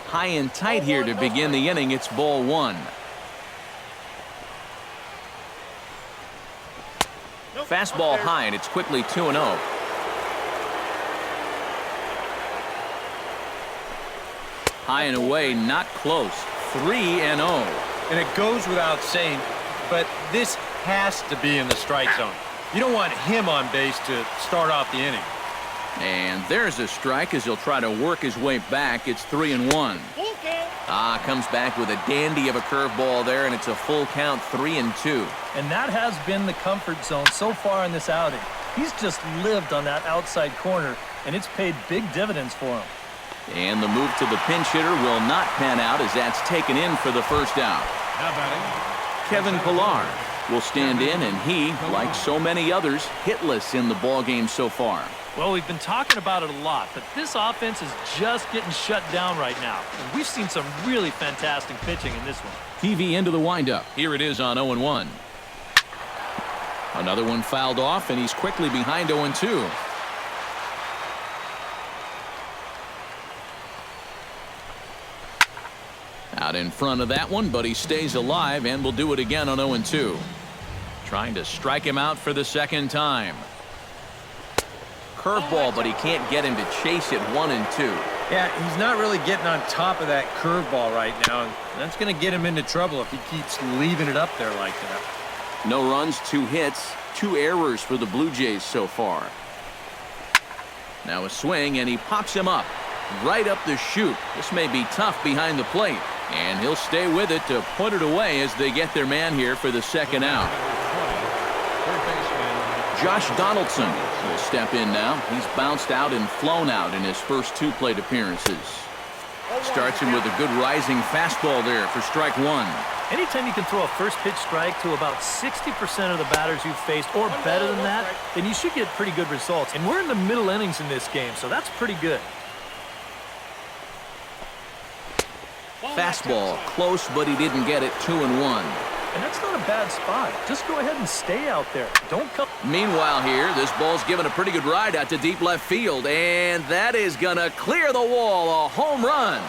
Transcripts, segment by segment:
High and tight here to begin the inning. It's ball one. Fastball high, and it's quickly 2-0. High and away, not close. 3-0. And it goes without saying, but this has to be in the strike zone. You don't want him on base to start off the inning. And there's a strike as he'll try to work his way back. It's 3-1. Comes back with a dandy of a curveball there, and it's a full count, 3-2. And that has been the comfort zone so far in this outing. He's just lived on that outside corner, and it's paid big dividends for him. And the move to the pinch hitter will not pan out as that's taken in for the first out. Kevin Pillar will stand in, and he, like so many others, hitless in the ballgame so far. Well, we've been talking about it a lot, but this offense is just getting shut down right now. And we've seen some really fantastic pitching in this one. TV into the windup. Here it is on 0-1. Another one fouled off, and he's quickly behind 0-2. Out in front of that one, but he stays alive and will do it again on 0-2. Trying to strike him out for the second time. Curveball, but he can't get him to chase it. 1-2. Yeah, he's not really getting on top of that curveball right now, and that's going to get him into trouble if he keeps leaving it up there like that. No runs, 2 hits, 2 errors for the Blue Jays so far. Now a swing, and he pops him up right up the chute. This may be tough behind the plate, and he'll stay with it to put it away as they get their man here for the second out. Josh Donaldson will step in now. He's bounced out and flown out in his first 2 plate appearances. Starts him with a good rising fastball there for strike 1. Anytime you can throw a first pitch strike to about 60% of the batters you've faced or better than that, then you should get pretty good results. And we're in the middle innings in this game, so that's pretty good. Fastball close, but he didn't get it. 2-1. And that's not a bad spot. Just go ahead and stay out there. Don't come. Meanwhile here, this ball's given a pretty good ride out to deep left field, and that is going to clear the wall. A home run.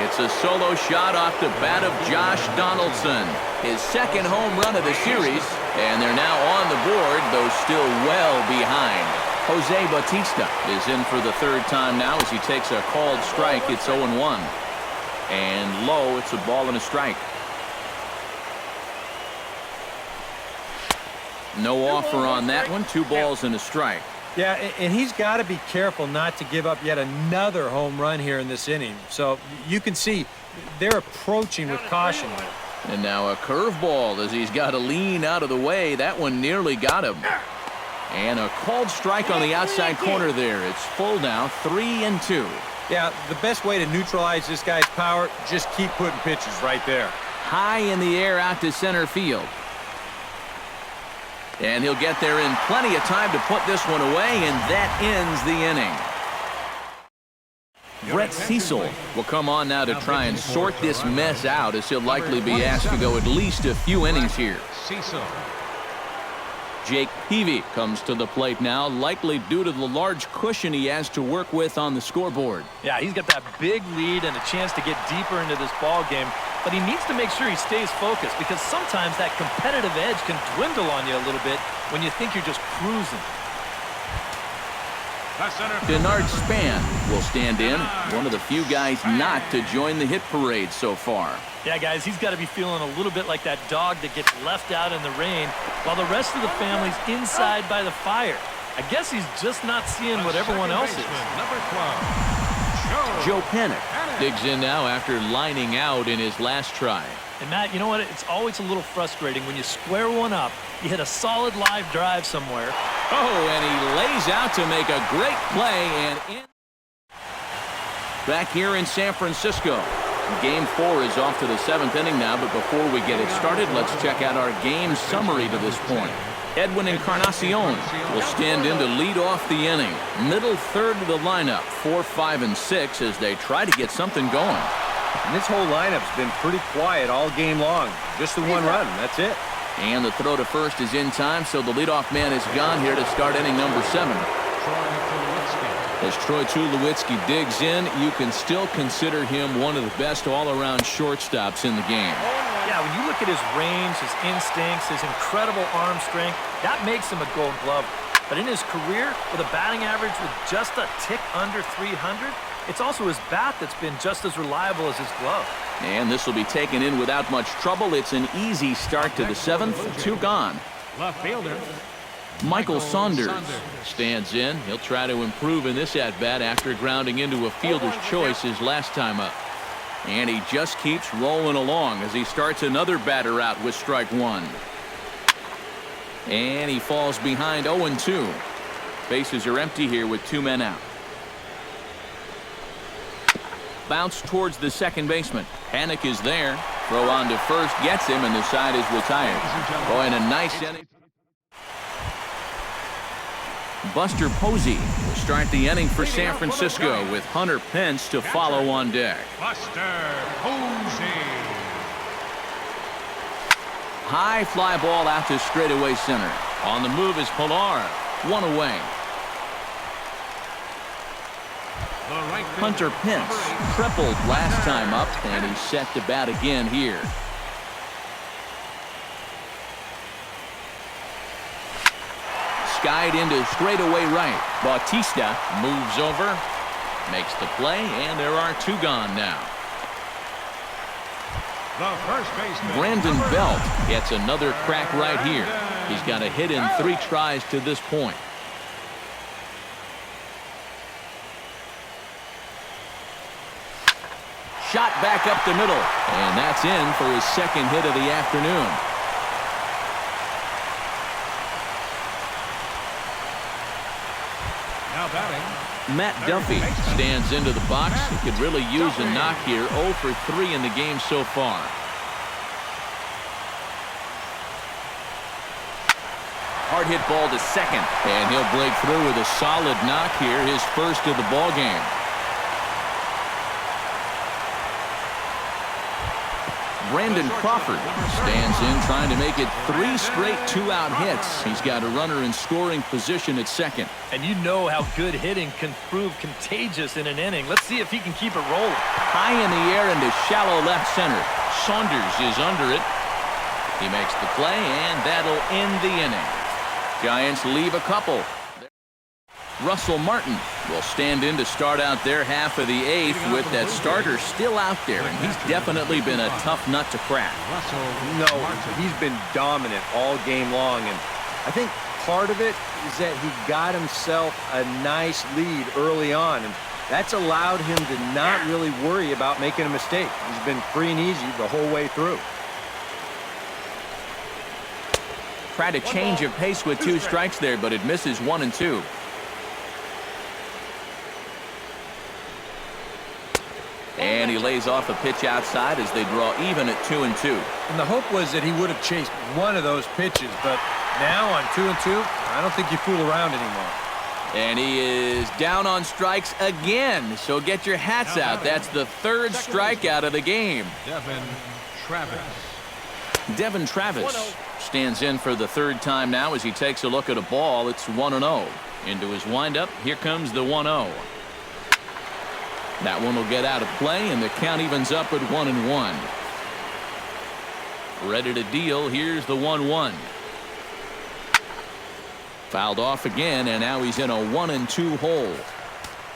It's a solo shot off the bat of Josh Donaldson. His second home run of the series, and they're now on the board, though still well behind. Jose Bautista is in for the 3rd time now as he takes a called strike. It's 0-1. And low, it's a ball and a strike. No offer on that one. 2 balls and a strike. Yeah, and he's got to be careful not to give up yet another home run here in this inning. So you can see they're approaching with caution. And now a curveball as he's got to lean out of the way. That one nearly got him. And a called strike on the outside corner there. It's full now, 3-2. Yeah, the best way to neutralize this guy's power, just keep putting pitches right there. High in the air out to center field. And he'll get there in plenty of time to put this one away, and that ends the inning. Brett Cecil will come on now to try and sort this mess out as he'll likely be asked to go at least a few innings here. Jake Peavy comes to the plate now, likely due to the large cushion he has to work with on the scoreboard. Yeah, he's got that big lead and a chance to get deeper into this ball game, but he needs to make sure he stays focused because sometimes that competitive edge can dwindle on you a little bit when you think you're just cruising. Denard Span will stand in, one of the few guys not to join the hit parade so far. Yeah, guys, he's got to be feeling a little bit like that dog that gets left out in the rain while the rest of the family's inside by the fire. I guess he's just not seeing what everyone else is. Joe Pennick digs in now after lining out in his last try. And Matt, you know what? It's always a little frustrating when you square one up, you hit a solid live drive somewhere. Oh, and he lays out to make a great play. And in. Back here in San Francisco, Game 4 is off to the 7th inning now, but before we get it started, let's check out our game summary to this point. Edwin Encarnacion will stand in to lead off the inning. Middle third of the lineup, 4, 5, and 6 as they try to get something going. And this whole lineup's been pretty quiet all game long. Just the one run, that's it. And the throw to first is in time, so the leadoff man is gone here to start inning number 7. As Troy Tulowitzki digs in, you can still consider him one of the best all-around shortstops in the game. Yeah, when you look at his range, his instincts, his incredible arm strength, that makes him a Gold Glove. But in his career, with a batting average with just a tick under 300, it's also his bat that's been just as reliable as his glove. And this will be taken in without much trouble. It's an easy start to the 7th. 2 gone. Left fielder. Michael Saunders stands in. He'll try to improve in this at-bat after grounding into a fielder's choice his last time up. And he just keeps rolling along as he starts another batter out with strike 1. And he falls behind 0-2. Bases are empty here with 2 men out. Bounce towards the second baseman. Panik is there. Throw on to first, gets him, and the side is retired. Oh, and a nice inning. Buster Posey will start the inning for San Francisco with Hunter Pence to follow on deck. Buster Posey. High fly ball out to straightaway center. On the move is Pilar. 1 away. Hunter Pence tripled last time up, and he's set to bat again here. Skied into straightaway right. Bautista moves over, makes the play, and there are 2 gone now. The first baseman, Brandon Belt gets another crack right here. He's got a hit in 3 tries to this point. Shot back up the middle, and that's in for his second hit of the afternoon. now batting. Matt Duffy stands into the box. He could really use a knock here. 0 for 3 in the game so far. Hard hit ball to second, and he'll break through with a solid knock here, his first of the ball game. Brandon Crawford stands in, trying to make it 3 straight 2-out hits. He's got a runner in scoring position at second. And you know how good hitting can prove contagious in an inning. Let's see if he can keep it rolling. High in the air into shallow left center. Saunders is under it. He makes the play, and that'll end the inning. Giants leave a couple. Russell Martin will stand in to start out their half of the 8th with that starter still out there, and he's definitely been a tough nut to crack. No, he's been dominant all game long, and I think part of it is that he got himself a nice lead early on, and that's allowed him to not really worry about making a mistake. He's been free and easy the whole way through. Tried to change of pace with 2 strikes there, but it misses 1 and 2. And he lays off a pitch outside as they draw even at 2 and 2. And the hope was that he would have chased one of those pitches, but now on 2 and 2, I don't think you fool around anymore. And he is down on strikes again, so get your hats out. That's the 3rd strikeout of the game. Devin Travis stands in for the 3rd time now as he takes a look at a ball. It's 1-0. Into his windup, here comes the 1-0. That one will get out of play, and the count evens up at 1-1. Ready to deal. Here's the 1-1. Fouled off again, and now he's in a 1-2 hole.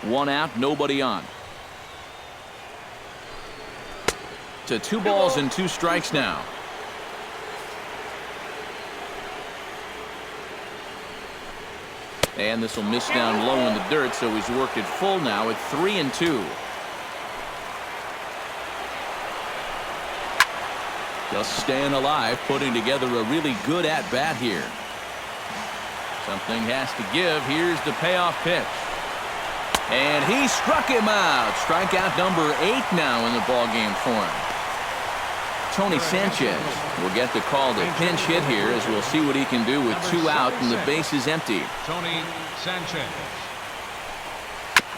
1 out, nobody on. To 2 balls and 2 strikes now. And this will miss down low in the dirt, so he's worked it full now at 3 and 2. Just staying alive, putting together a really good at-bat here. Something has to give. Here's the payoff pitch. And he struck him out. Strikeout number 8 now in the ballgame for him. Tony Sanchez will get the call to pinch hit here, as we'll see what he can do with 2 out and the bases empty. Tony Sanchez.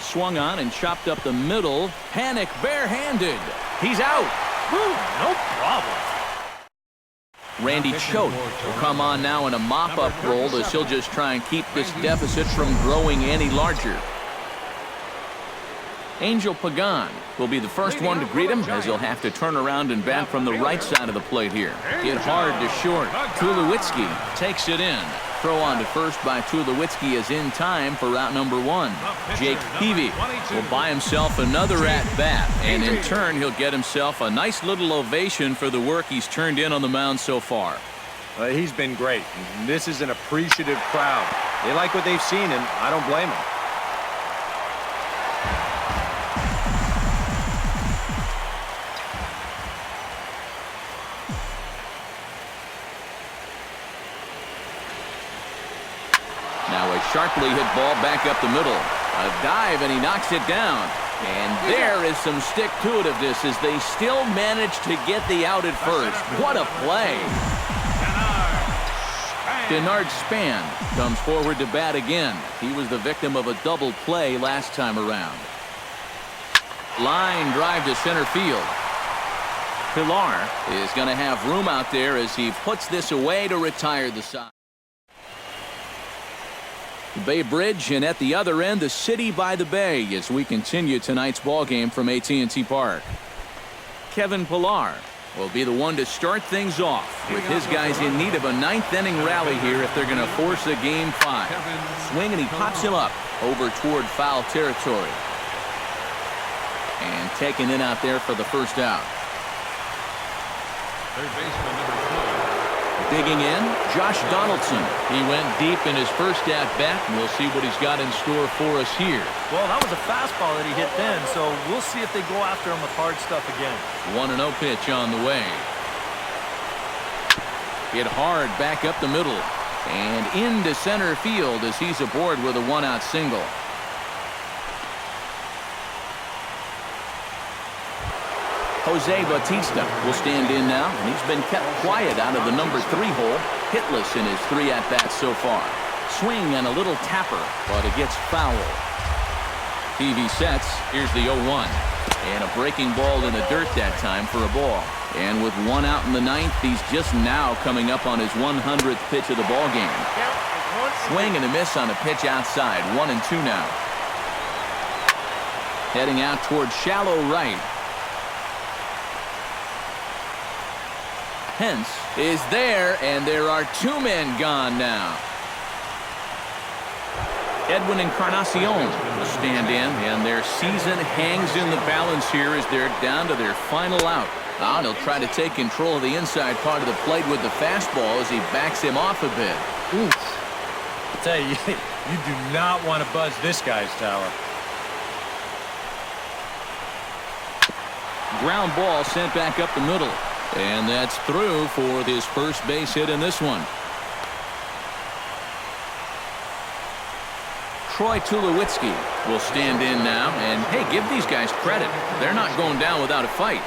Swung on and chopped up the middle. Panik barehanded. He's out. Whew, no problem. Randy Choate will come on now in a mop-up role as he'll just try and keep this deficit from growing any larger. Angel Pagan will be the first one to greet him as he'll have to turn around and bat from the right side of the plate here. Hit hard to short. Tulowitzki takes it in. Throw on to first by Tulowitzki is in time for out number 1. Jake Peavy will buy himself another at-bat, and in turn he'll get himself a nice little ovation for the work he's turned in on the mound so far. He's been great. This is an appreciative crowd. They like what they've seen, and I don't blame them. Now a sharply hit ball back up the middle. A dive, and he knocks it down. And there is some stick-to-itiveness as they still manage to get the out at first. What a play. Denard Span comes forward to bat again. He was the victim of a double play last time around. Line drive to center field. Pilar is going to have room out there as he puts this away to retire the side. Bay Bridge, and at the other end, the city by the bay as we continue tonight's ball game from AT&T Park. Kevin Pilar will be the one to start things off with his guys in need of a 9th inning rally here if they're going to force a game 5. Swing, and he pops him up over toward foul territory. And taken in out there for the first out. Third baseman number 2. Digging in, Josh Donaldson. He went deep in his first at-bat, and we'll see what he's got in store for us here. Well, that was a fastball that he hit then, so we'll see if they go after him with hard stuff again. 1-0 pitch on the way. Hit hard back up the middle. And into center field as he's aboard with a 1-out single. Jose Bautista will stand in now, and he's been kept quiet out of the number 3 hole. Hitless in his 3 at-bats so far. Swing and a little tapper, but it gets foul. Peavy sets. Here's the 0-1. And a breaking ball in the dirt that time for a ball. And with 1 out in the 9th, he's just now coming up on his 100th pitch of the ball game. Swing and a miss on a pitch outside. 1-2 now. Heading out toward shallow right. Pence is there, and there are 2 men gone now. Edwin Encarnacion will stand in, and their season hangs in the balance here as they're down to their final out. Now he'll try to take control of the inside part of the plate with the fastball as he backs him off a bit. I tell you, you do not want to buzz this guy's tower. Ground ball sent back up the middle. And that's through for his first base hit in this one. Troy Tulowitzki will stand in now. And, hey, give these guys credit. They're not going down without a fight.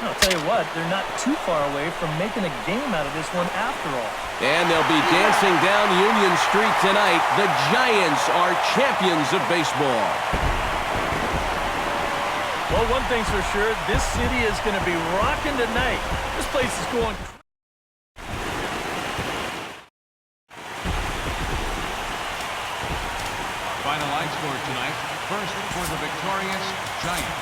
I'll tell you what, they're not too far away from making a game out of this one after all. And they'll be dancing down Union Street tonight. The Giants are champions of baseball. Well, one thing's for sure, this city is going to be rocking tonight. This place is going Final line score tonight. First for the victorious Giants.